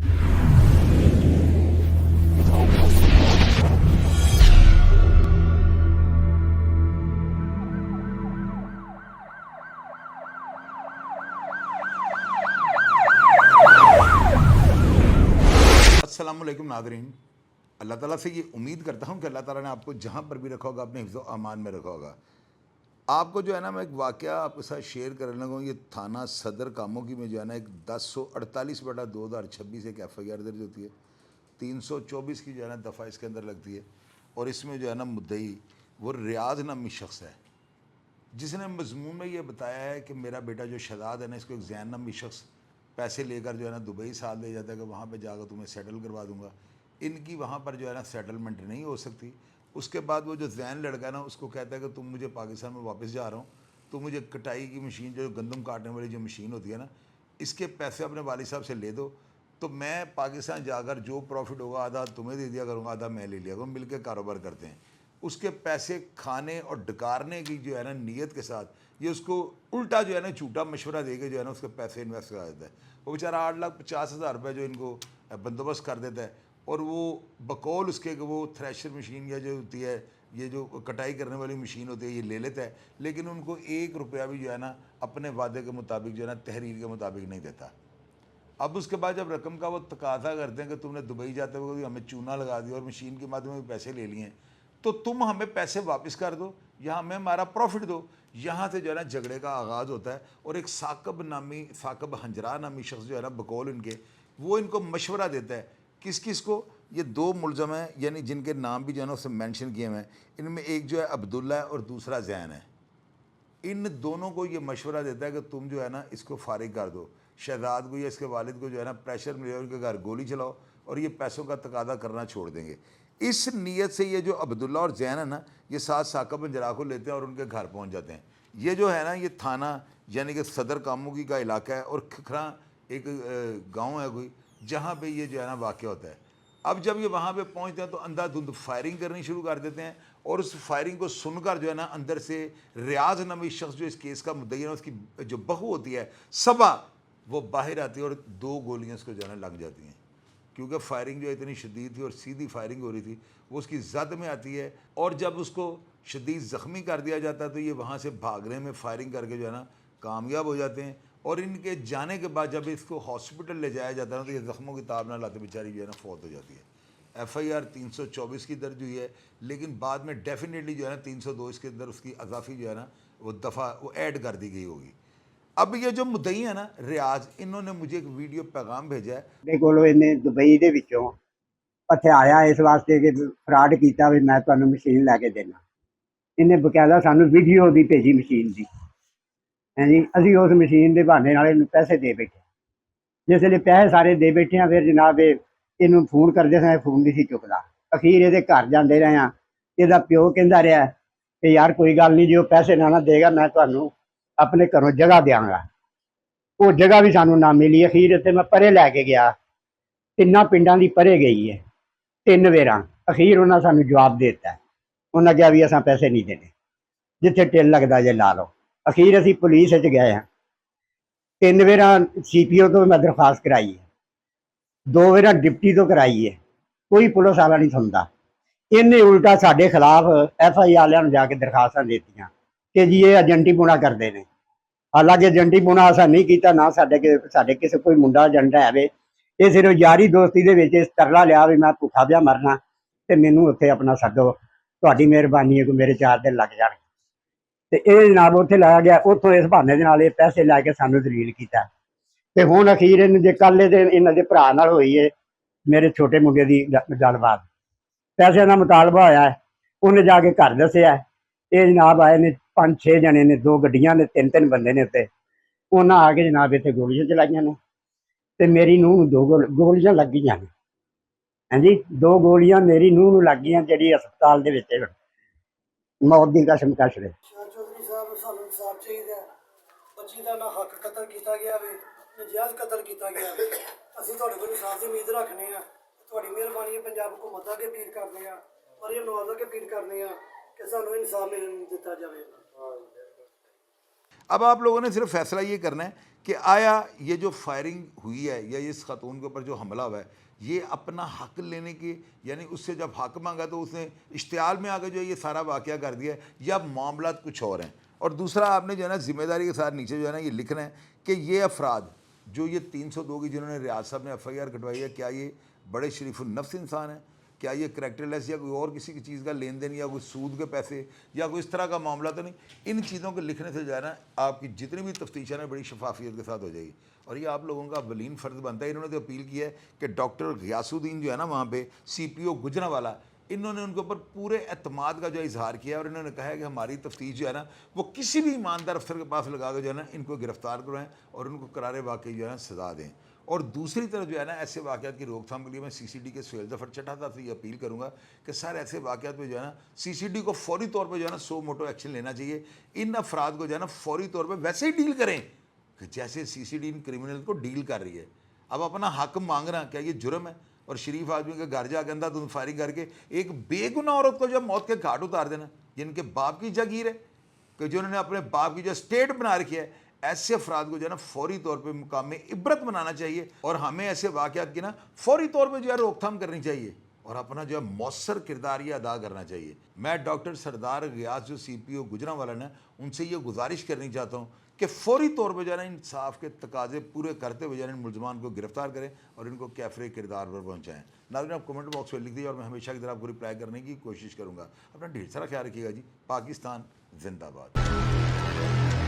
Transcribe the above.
अस्सलामुअलैकुम नाज़रीन, अल्लाह ताला से ये उम्मीद करता हूँ कि अल्लाह ताला ने आपको जहाँ पर भी रखा होगा अपने हिफ्ज़ अमान में रखा होगा। आपको जो है ना, मैं एक वाक़या आपके साथ शेयर करने लगा हूँ। ये थाना सदर कामों की में जो है ना, एक 1048/2026 एक FIR दर्ज होती है। 324 की जो है ना दफ़ा इसके अंदर लगती है और इसमें जो है ना मुद्दई वो रियाज़ नामी शख्स है, जिसने मजमून में ये बताया है कि मेरा बेटा जो शहजाद है ना, इसको एक जैन नामी शख्स पैसे लेकर जो है ना दुबई साथ ले जाता है कि वहाँ पे जाकर तुम्हें सेटल करवा दूंगा। इनकी वहाँ पर जो है ना सेटलमेंट नहीं हो सकती। उसके बाद वो जो जैन लड़का है ना, उसको कहता है कि तुम मुझे पाकिस्तान में वापस जा रहा हूँ, तो मुझे कटाई की मशीन, जो गंदम काटने वाली जो मशीन होती है ना, इसके पैसे अपने वालिद साहब से ले दो, तो मैं पाकिस्तान जाकर जो प्रॉफिट होगा आधा तुम्हें दे दिया करूँगा, आधा मैं ले लिया करूँ, मिल के कारोबार करते हैं। उसके पैसे खाने और डकारने की जो है ना नीयत के साथ ये उसको उल्टा जो है ना झूठा मशवरा दे के जो है ना उसके पैसे इन्वेस्ट करा देता है। वो बेचारा 8,50,000 रुपये जो इनको बंदोबस्त कर देता है, और वो बकौल उसके कि वो थ्रेशर मशीन या जो होती है, ये जो कटाई करने वाली मशीन होती है, ये ले लेता है, लेकिन उनको 1 रुपया भी जो है ना अपने वादे के मुताबिक जो है ना तहरीर के मुताबिक नहीं देता। अब उसके बाद जब रकम का वो तकाजा करते हैं कि तुमने दुबई जाते हुए हमें चूना लगा दिया और मशीन के माध्यम में पैसे ले लिए हैं, तो तुम हमें पैसे वापस कर दो या हमें हमारा प्रॉफिट दो। यहाँ से जो है ना झगड़े का आगाज़ होता है और एक साकब हंजरा नामी शख्स जो है ना बकौल इनके, वो इनको मशवरा देता है। किस किस को? ये 2 मुलज़म हैं, यानी जिनके नाम भी जो है ना उससे मेंशन किए हुए हैं। इनमें एक जो है अब्दुल्ला है और दूसरा जैन है। इन दोनों को ये मशवरा देता है कि तुम जो है ना इसको फारिग कर दो, शहजाद को या इसके वालिद को जो है ना प्रेशर मिले, उनके घर गोली चलाओ और ये पैसों का तकादा करना छोड़ देंगे। इस नीयत से ये जो अब्दुल्ला और जैन है ना, ये साथ साकब अंजरा को लेते हैं और उनके घर पहुंच जाते हैं। ये जो है ना, ये थाना यानी कि सदर कामोगी का इलाका है और खखरा एक गाँव है कोई, जहाँ पर ये जो है ना वाक़ होता है। अब जब ये वहाँ पे पहुँचते हैं तो अंधाधुंध फायरिंग करनी शुरू कर देते हैं, और उस फायरिंग को सुनकर जो है ना अंदर से रियाज नामी शख्स जो इस केस का मुद्दई है ना, उसकी जो बहू होती है सबा, वो बाहर आती है और 2 गोलियाँ उसको जो है ना लग जाती हैं। क्योंकि फायरिंग जो इतनी शदीद थी और सीधी फायरिंग हो रही थी, वो उसकी जद में आती है, और जब उसको शदीद ज़ख्मी कर दिया जाता है तो ये वहाँ से भागने में फायरिंग करके जो है ना कामयाब हो जाते हैं। और इनके जाने के बाद जब इसको हॉस्पिटल ले जाया जाता है तो ये ज़ख्मों की ताब ना लाते बेचारी जो है ना फौत हो जाती है। FIR 324 की दर्ज हुई है, लेकिन बाद में डेफिनेटली जो है ना 302 इसके अंदर उसकी अजाफी जो है ना वो दफ़ा वो ऐड कर दी गई होगी। अब ये जो मुद्दई है ना रियाज, इन्होंने मुझे एक वीडियो पैगाम भेजा है। देखो इन्हें दुबई दे विचों हथियाया इस वास्ते कि फ्रॉड किया भी मैं तुहानू मशीन लैके देना। इन्हें बकायदा सानू वीडियो भी भेजी मशीन की है जी। असी उस मशीन के बहाने नाल इन्हूं पैसे दे बैठे। जिसले पैसे सारे दे बैठे हैं, फिर जनाब इनू फोन करते समय फोन नहीं सी चुकता। अखीर ये घर जाते रहे हैं, यदा प्यो कहता रहा कि यार कोई गल नहीं, जो पैसे ना देगा मैं तुहानू अपने घरों जगह देंगा। वो जगह भी सानू ना मिली। अखीर इतने मैं परे लैके गया, 3 पिंडां दी परे गई है 3 वेर। अखीर उन्हें सानू जवाब दे दिता। उन्हें कहा भी असां पैसे नहीं देने, जिथे टिल लगता जे ला लो। अखीर असी पुलिस गए हैं, 3 वेर CPO तो मैं दरखास्त कराई है, 2 वेर डिप्टी तो कराई है, कोई पुलिस वाला नहीं सुनता। इन्हें उल्टा साढ़े खिलाफ FI वालों जाके दरखास्तां देतियां कि जी ये एजेंटी पुणा करते हैं। हालांकि एजेंटी पुणा असा नहीं किया, ना साढ़े किसी कोई मुंडा एजेंट है वे। ये सिर्फ यारी दोस्ती दे विच तरला लिया भी मैं भुखा पिया मरना तो मैनू उत्थे अपना सदो, तुहाडी मेहरबानी है, कोई मेरे 4 दिन लग जाए। तो ये जनाब उत्थे लाया गया। उतों इस बहाने दे नाल पैसे लैके सानू दलील किया। तो हुण अखीर इन जे कल इन्हां दे भरा नाल होई है मेरे छोटे मुंडे की गलबात, पैसे का मुतालबा होया है। उन्हें जाके घर दसिया, ये जनाब आए ने 5-6 जने ने, 2 गड्डियां ने, 3-3 बंदे ने उत्ते। उन्हें आके जनाब इतने गोलियां चलाइया ने ते मेरी नूह नूं 2 गोलियां लग गई ने। हाँ जी, 2 गोलियां मेरी नूह नूं लग गई, जी अस्पताल दे विच मौत की कशमकश है। चौधरी साहब सानू इंसाफ चाहिए। बच्ची का ना हक कतल किया गया वे, नजायज़ कतल किया गया वे। असीं तुहाडे कोल इंसाफ की उम्मीद रखने हैं। तुहाडी मेहरबानी है, पंजाब हुकूमत अगे अपील करने हैं और ये नवाज़ अगे अपील करने हैं कि सानू इंसाफ दिता जाए। अब आप लोगों ने सिर्फ फैसला ये करना है कि आया ये जो फायरिंग हुई है या इस खातून के ऊपर जो हमला हुआ है, ये अपना हक लेने के, यानी उससे जब हक मांगा तो उसने इश्तिहाल में आगे जो है ये सारा वाक़या कर दिया है, या मामला कुछ और हैं। और दूसरा आपने जो है ना ज़िम्मेदारी के साथ नीचे जो है ना ये लिखना है कि ये अफराद जो ये 302 की जिन्होंने रियाज साहब ने FIR कटवाई है, क्या ये बड़े शरीफुल नफ्स इंसान है, क्या ये करैक्टरलेस या कोई और किसी की चीज़ का लेन देन या कोई सूद के पैसे या कोई इस तरह का मामला तो नहीं। इन चीज़ों को लिखने से जो है ना आपकी जितनी भी तफ्तीश है ना बड़ी शफाफियत के साथ हो जाएगी। और ये आप लोगों का अवलीन फ़र्ज़ बनता है। इन्होंने तो अपील की है कि डॉक्टर गियासुद्दीन जो है ना वहाँ पे CPO गुजरांवाला, इन्होंने उनके ऊपर पूरे एतमाद का जो इजहार किया और इन्होंने कहा है कि हमारी तफ्तीश जो है ना वो किसी भी ईमानदार अफसर के पास लगा के जो है ना इनको गिरफ्तार करवाएं और उनको करारे वाकई जो है ना सज़ा दें। और दूसरी तरफ जो है ना ऐसे वाक़यात की रोकथाम के लिए मैं CCD के सुहेल ज़फ़र चट्टा साहब से ये अपील करूँगा कि सर ऐसे वाक़यात में जो है ना CCD को फौरी तौर पर जो है ना सो मोटो एक्शन लेना चाहिए। इन अफराद को जो है ना फौरी तौर पर वैसे ही डील करें कि जैसे CCD इन क्रिमिनल को डील कर रही है। अब अपना हक मांगना क्या ये जुर्म है? और शरीफ आदमी के घर जाके अंधाधुंध फायरिंग करके एक बेगुनाह औरत को जब मौत के घाट उतार देना, जिनके बाप की जागीर है, कि जिन्होंने अपने बाप की जो स्टेट बना रखी है, ऐसे अफराद को जो है ना फौरी तौर पे मुकाम में इबरत बनाना चाहिए। और हमें ऐसे वाक़यात की ना फौरी तौर पे जो है रोकथाम करनी चाहिए और अपना जो है मौसर किरदार ये अदा करना चाहिए। मैं डॉक्टर सरदार गियास जो CPO गुजरांवाला ने, उनसे ये गुजारिश करनी चाहता हूँ कि फौरी तौर पर जो है ना इंसाफ के तकाजे पूरे करते हुए जो है इन मुलजमान को गिरफ्तार करें और इनको कैफरे किरदार पर पहुँचाएँ। नाज़रीन आप कमेंट बॉक्स में लिख दीजिए और मैं हमेशा की तरह आपको रिप्लाई करने की कोशिश करूँगा। अपना ढेर सारा ख्याल रखिएगा जी। पाकिस्तान जिंदाबाद।